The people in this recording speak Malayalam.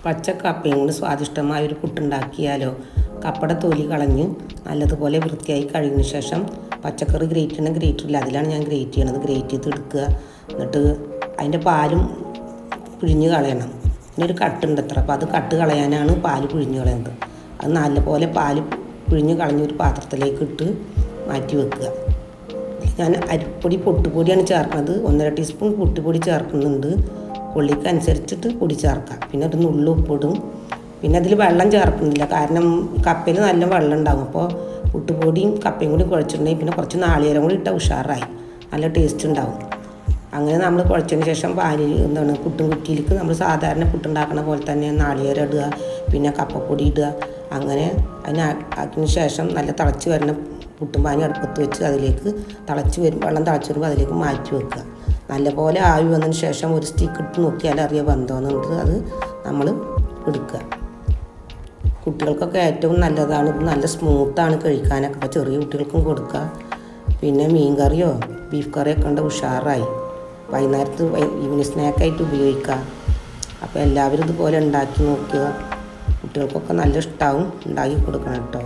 പച്ച കപ്പയും കൊണ്ട് സ്വാദിഷ്ടമായൊരു പുട്ടുണ്ടാക്കിയാലോ. കപ്പയുടെ തൊലി കളഞ്ഞ് നല്ലതുപോലെ വൃത്തിയായി കഴുകിയ ശേഷം പച്ചക്കറി ഗ്രേറ്റ് ചെയ്യണം. ഗ്രേറ്ററില്ല, അതിലാണ് ഞാൻ ഗ്രേറ്റ് ചെയ്യണത്. ഗ്രേറ്റ് ചെയ്ത് എടുക്കുക. എന്നിട്ട് അതിൻ്റെ പാലും പിഴിഞ്ഞ് കളയണം. ഇതിനൊരു കട്ടുണ്ട് അത്ര, അപ്പോൾ അത് കട്ട് കളയാനാണ് പാല് പിഴിഞ്ഞ് കളയുന്നത്. അത് നല്ലപോലെ പാല് പിഴിഞ്ഞ് കളഞ്ഞൊരു പാത്രത്തിലേക്ക് ഇട്ട് മാറ്റി വെക്കുക. ഞാൻ അരിപ്പൊടി പൊട്ടുപൊടിയാണ് ചേർക്കുന്നത്. 1.5 ടീസ്പൂൺ പൊട്ടുപൊടി ചേർക്കുന്നുണ്ട്. പുള്ളിക്കനുസരിച്ചിട്ട് പൊടി ചേർക്കാം. പിന്നെ ഒരു നുള്ളു ഉപ്പിടും. പിന്നെ അതിൽ വെള്ളം ചേർക്കുന്നില്ല, കാരണം കപ്പയിൽ നല്ല വെള്ളം ഉണ്ടാകും. അപ്പോൾ പുട്ടുപൊടിയും കപ്പയും കൂടി കുഴച്ചിട്ടുണ്ടെങ്കിൽ പിന്നെ കുറച്ച് നാളികേരം കൂടി ഇട്ടാൽ ഉഷാറായി നല്ല ടേസ്റ്റ് ഉണ്ടാവും. അങ്ങനെ നമ്മൾ കുഴച്ചതിന് ശേഷം പുട്ടും കുറ്റിയിലേക്ക് നമ്മൾ സാധാരണ പുട്ടുണ്ടാക്കുന്ന പോലെ തന്നെ നാളികേരം ഇടുക, പിന്നെ കപ്പപ്പൊടി ഇടുക. അങ്ങനെ ആക്കിയതിന് ശേഷം നല്ല തിളച്ച് വരുന്ന പുട്ടും പാനി അടുപ്പത്ത് വെച്ച് അതിലേക്ക് വെള്ളം തിളച്ച് വരുമ്പോൾ അതിലേക്ക് മാറ്റി വെക്കുക. നല്ലപോലെ ആവി വന്നതിന് ശേഷം ഒരു സ്റ്റിക്ക് ഇട്ട് നോക്കിയാൽ അറിയാൻ വെന്തോന്നുണ്ട്. അത് നമ്മൾ എടുക്കുക. കുട്ടികൾക്കൊക്കെ ഏറ്റവും നല്ലതാണ്. ഇത് നല്ല സ്മൂത്താണ് കഴിക്കാനൊക്കെ. അപ്പോൾ ചെറിയ കുട്ടികൾക്കും കൊടുക്കുക. പിന്നെ മീൻ കറിയോ ബീഫ് കറിയൊക്കെ ഉണ്ട് ഉഷാറായി. വൈകുന്നേരത്ത് ഈവനിങ് സ്നാക്കായിട്ട് ഉപയോഗിക്കുക. അപ്പോൾ എല്ലാവരും ഇതുപോലെ ഉണ്ടാക്കി നോക്കുക. കുട്ടികൾക്കൊക്കെ നല്ല ഇഷ്ടമാവും. ഉണ്ടാക്കി കൊടുക്കണം കേട്ടോ.